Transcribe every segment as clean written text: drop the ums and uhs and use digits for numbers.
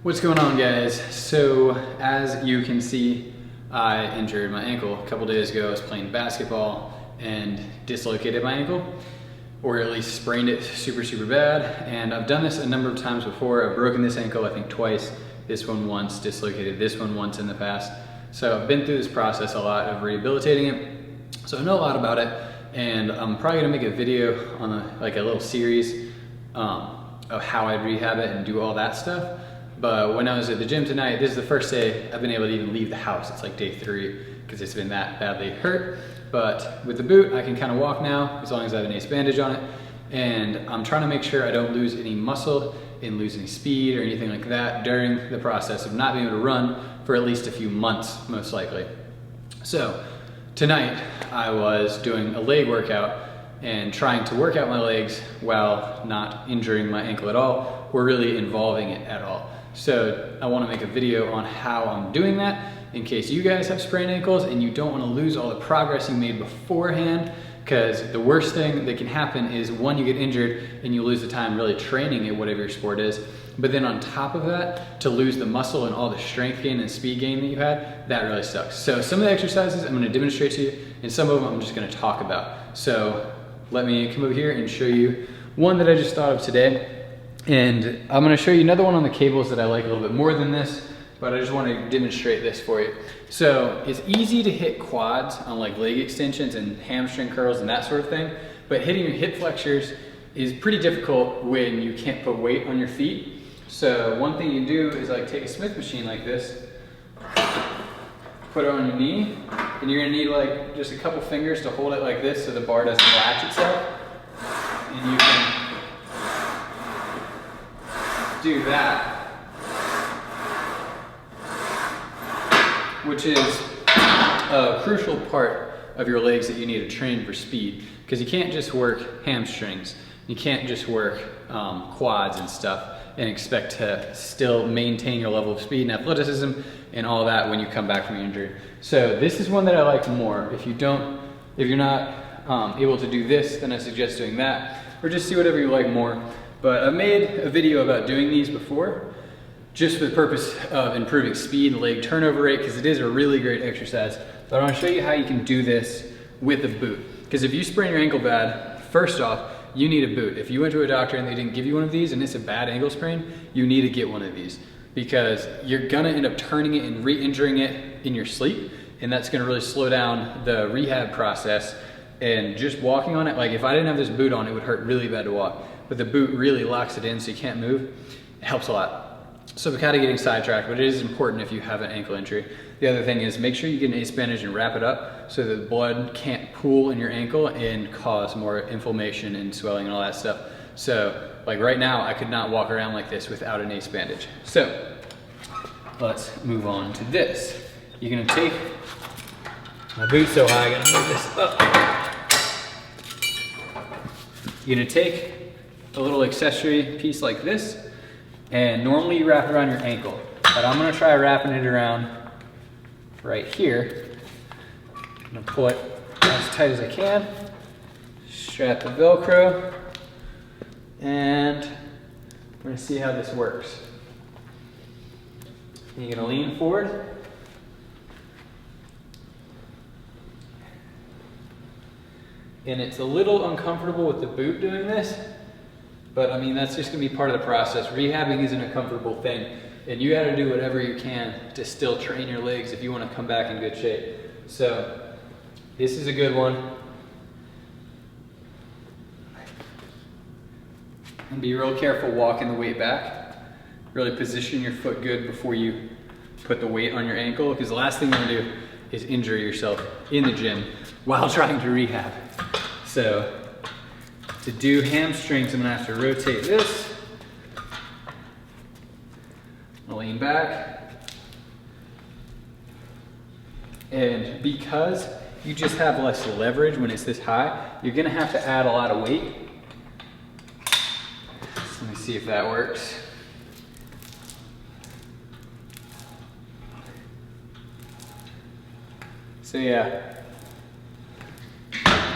What's going on, guys? So as you can see, I injured my ankle a couple days ago. I was playing basketball and dislocated my ankle, or at least sprained it super bad. And I've done this a number of times before. I've broken this ankle I think twice, this one once, dislocated this one once in the past. So I've been through this process a lot of rehabilitating it. So I know a lot about it, and I'm probably gonna make a video on a little series of how I rehab it and do all that stuff. But when I was at the gym tonight, this is the first day I've been able to even leave the house. It's like day 3 because it's been that badly hurt. But with the boot, I can kind of walk now as long as I have an ace bandage on it. And I'm trying to make sure I don't lose any muscle and lose any speed or anything like that during the process of not being able to run for at least a few months, most likely. So tonight I was doing a leg workout and trying to work out my legs while not injuring my ankle at all or really involving it at all. So I want to make a video on how I'm doing that in case you guys have sprained ankles and you don't want to lose all the progress you made beforehand, because the worst thing that can happen is one, you get injured and you lose the time really training at whatever your sport is. But then on top of that, to lose the muscle and all the strength gain and speed gain that you had, that really sucks. So some of the exercises I'm going to demonstrate to you, and some of them I'm just going to talk about. So let me come over here and show you one that I just thought of today. And I'm going to show you another one on the cables that I like a little bit more than this, but I just want to demonstrate this for you. So it's easy to hit quads on like leg extensions and hamstring curls and that sort of thing, but hitting your hip flexors is pretty difficult when you can't put weight on your feet. So one thing you do is like take a Smith machine like this, put it on your knee, and you're going to need like just a couple fingers to hold it like this so the bar doesn't latch itself. And you can do that, which is a crucial part of your legs that you need to train for speed, because you can't just work hamstrings, you can't just work quads and stuff and expect to still maintain your level of speed and athleticism and all that when you come back from your injury. So this is one that I like more. If you're not able to do this, then I suggest doing that, or just see whatever you like more. But I made a video about doing these before, just for the purpose of improving speed and leg turnover rate, because it is a really great exercise. But I want to show you how you can do this with a boot. Because if you sprain your ankle bad, first off, you need a boot. If you went to a doctor and they didn't give you one of these and it's a bad ankle sprain, you need to get one of these, because you're gonna end up turning it and re-injuring it in your sleep, and that's gonna really slow down the rehab process. And just walking on it, like if I didn't have this boot on, it would hurt really bad to walk. But the boot really locks it in so you can't move. It helps a lot. So we're kind of getting sidetracked, but it is important if you have an ankle injury. The other thing is make sure you get an ace bandage and wrap it up so that the blood can't pool in your ankle and cause more inflammation and swelling and all that stuff. So like right now, I could not walk around like this without an ace bandage. So let's move on to this. You're gonna take, my boot's so high, I gotta move this up. You're gonna take a little accessory piece like this, and normally you wrap it around your ankle, but I'm gonna try wrapping it around right here. I'm gonna pull it as tight as I can, strap the Velcro, and we're gonna see how this works. And you're gonna lean forward, and it's a little uncomfortable with the boot doing this, but I mean, that's just gonna be part of the process. Rehabbing isn't a comfortable thing, and you gotta do whatever you can to still train your legs if you wanna come back in good shape. So this is a good one. And be real careful walking the weight back. Really position your foot good before you put the weight on your ankle, because the last thing you wanna do is injure yourself in the gym while trying to rehab. So to do hamstrings, I'm gonna have to rotate this. I'll lean back. And because you just have less leverage when it's this high, you're gonna have to add a lot of weight. So let me see if that works. So yeah.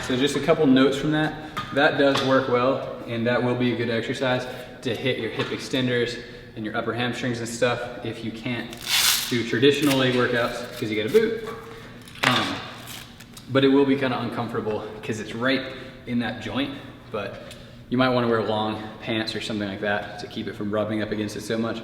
So just a couple notes from that. That does work well, and that will be a good exercise to hit your hip extenders and your upper hamstrings and stuff if you can't do traditional leg workouts because you get a boot. But it will be kind of uncomfortable because it's right in that joint, but you might want to wear long pants or something like that to keep it from rubbing up against it so much.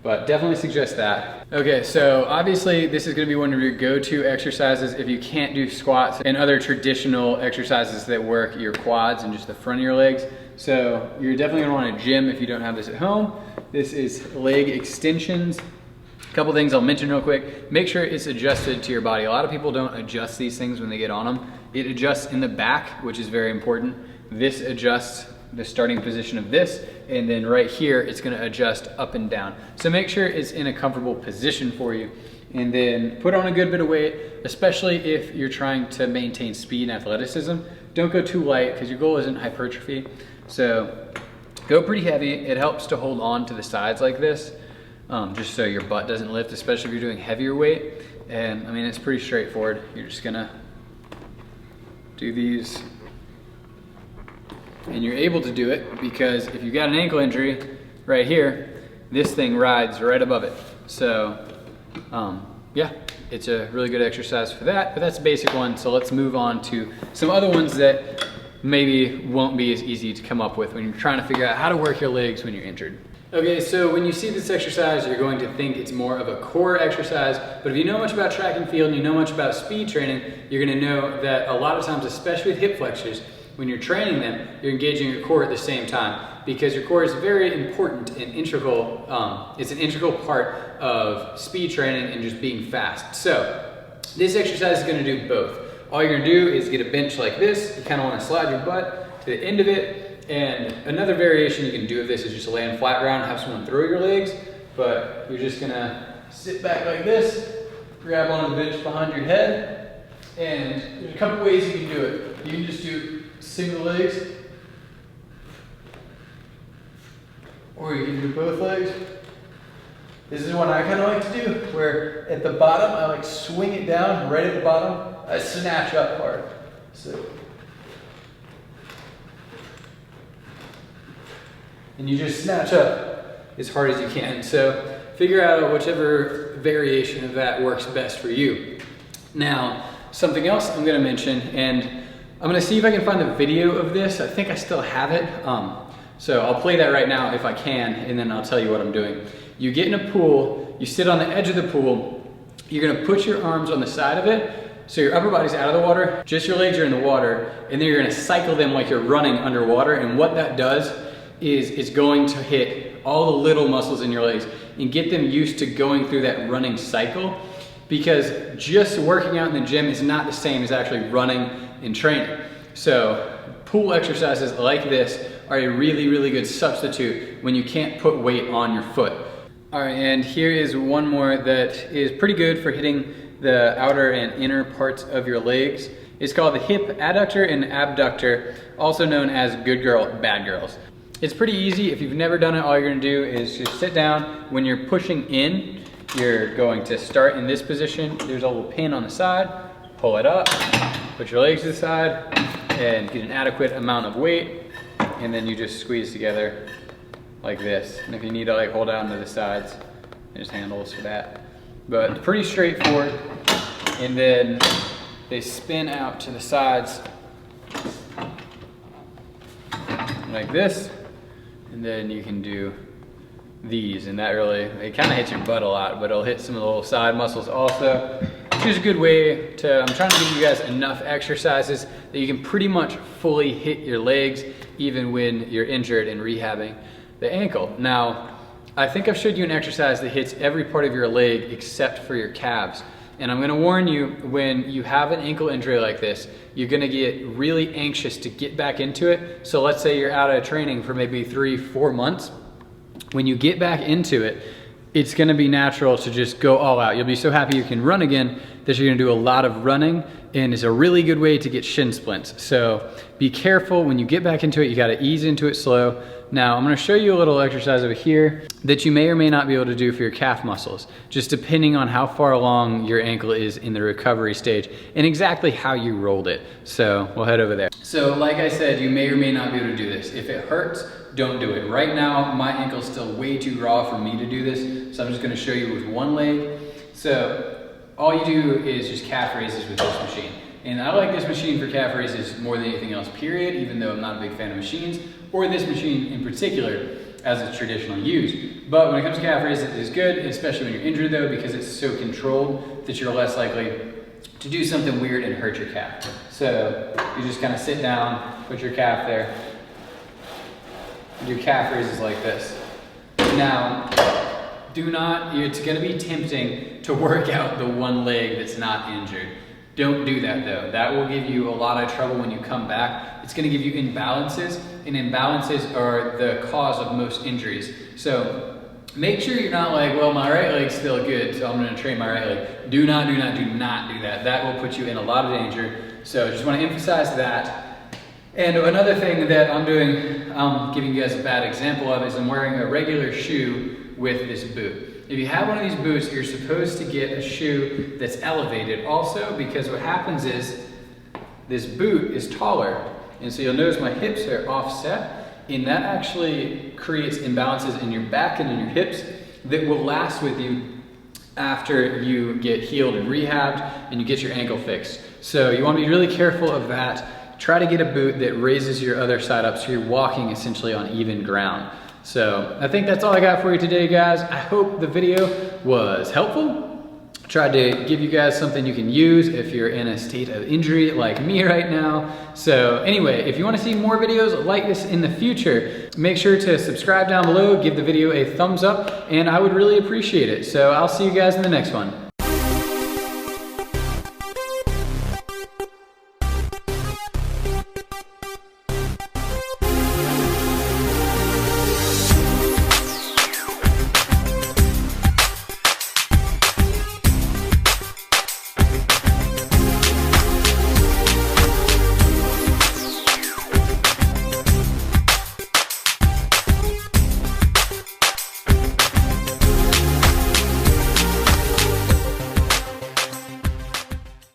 But definitely suggest that. Okay, so obviously this is gonna be one of your go-to exercises if you can't do squats and other traditional exercises that work your quads and just the front of your legs. So you're definitely gonna want a gym if you don't have this at home. This is leg extensions. A couple things I'll mention real quick. Make sure it's adjusted to your body. A lot of people don't adjust these things when they get on them. It adjusts in the back, which is very important. This adjusts the starting position of this, and then right here it's going to adjust up and down. So make sure it's in a comfortable position for you, and then put on a good bit of weight, especially if you're trying to maintain speed and athleticism. Don't go too light because your goal isn't hypertrophy. So go pretty heavy. It helps to hold on to the sides like this, just so your butt doesn't lift, especially if you're doing heavier weight. And I mean, it's pretty straightforward. You're just gonna do these, and you're able to do it because if you got an ankle injury right here, this thing rides right above it. So yeah, it's a really good exercise for that, but that's a basic one. So let's move on to some other ones that maybe won't be as easy to come up with when you're trying to figure out how to work your legs when you're injured. Okay, so when you see this exercise, you're going to think it's more of a core exercise, but if you know much about track and field and you know much about speed training, you're gonna know that a lot of times, especially with hip flexors, when you're training them, you're engaging your core at the same time because your core is very important and integral. It's an integral part of speed training and just being fast. So this exercise is gonna do both. All you're gonna do is get a bench like this. You kinda wanna slide your butt to the end of it. And another variation you can do of this is just laying flat ground and have someone throw your legs, but you're just gonna sit back like this, grab onto the bench behind your head, and there's a couple ways you can do it. You can just do single legs, or you can do both legs. This is one I kind of like to do, where at the bottom, I like swing it down right at the bottom. I snatch up hard. So, and you just snatch up as hard as you can. So figure out whichever variation of that works best for you. Now, something else I'm gonna mention, and I'm gonna see if I can find the video of this. I think I still have it. So I'll play that right now if I can, and then I'll tell you what I'm doing. You get in a pool, you sit on the edge of the pool, you're gonna put your arms on the side of it, so your upper body's out of the water, just your legs are in the water, and then you're gonna cycle them like you're running underwater, and what that does is it's going to hit all the little muscles in your legs and get them used to going through that running cycle, because just working out in the gym is not the same as actually running and training. So pool exercises like this are a really, really good substitute when you can't put weight on your foot. All right, and here is one more that is pretty good for hitting the outer and inner parts of your legs. It's called the hip adductor and abductor, also known as good girl, bad girls. It's pretty easy. If you've never done it, all you're gonna do is just sit down. When you're pushing in, you're going to start in this position. There's a little pin on the side, pull it up, put your legs to the side, and get an adequate amount of weight, and then you just squeeze together like this. And if you need to like hold on to the sides, there's handles for that. But pretty straightforward. And then they spin out to the sides like this, and then you can do these, and that really, it kind of hits your butt a lot, but it'll hit some of the little side muscles also, which is a good way to, I'm trying to give you guys enough exercises that you can pretty much fully hit your legs even when you're injured and rehabbing the ankle. Now, I think I've showed you an exercise that hits every part of your leg except for your calves. And I'm gonna warn you, when you have an ankle injury like this, you're gonna get really anxious to get back into it. So let's say you're out of training for maybe 3-4 months. When you get back into it, it's gonna be natural to just go all out. You'll be so happy you can run again that you're gonna do a lot of running, and it's a really good way to get shin splints. So be careful when you get back into it. You gotta ease into it slow. Now, I'm gonna show you a little exercise over here that you may or may not be able to do for your calf muscles, just depending on how far along your ankle is in the recovery stage and exactly how you rolled it. So we'll head over there. So like I said, you may or may not be able to do this. If it hurts, don't do it. Right now, my ankle's still way too raw for me to do this, so I'm just gonna show you with one leg. So all you do is just calf raises with this machine. And I like this machine for calf raises more than anything else, period, even though I'm not a big fan of machines, or this machine in particular as it's traditionally used. But when it comes to calf raises, it is good, especially when you're injured though, because it's so controlled that you're less likely to do something weird and hurt your calf. So you just kind of sit down, put your calf there, do calf raises like this. Now, it's gonna be tempting to work out the one leg that's not injured. Don't do that though. That will give you a lot of trouble when you come back. It's gonna give you imbalances, and imbalances are the cause of most injuries. So make sure you're not like, well, my right leg's still good, so I'm gonna train my right leg. Do not do that. That will put you in a lot of danger. So I just wanna emphasize that. And another thing that I'm doing, giving you guys a bad example of, is I'm wearing a regular shoe with this boot. If you have one of these boots, you're supposed to get a shoe that's elevated also, because what happens is this boot is taller. And so you'll notice my hips are offset, and that actually creates imbalances in your back and in your hips that will last with you after you get healed and rehabbed and you get your ankle fixed. So you want to be really careful of that. Try to get a boot that raises your other side up so you're walking essentially on even ground. So I think that's all I got for you today, guys. I hope the video was helpful. Tried to give you guys something you can use if you're in a state of injury like me right now. So anyway, if you want to see more videos like this in the future, make sure to subscribe down below, give the video a thumbs up, and I would really appreciate it. So I'll see you guys in the next one.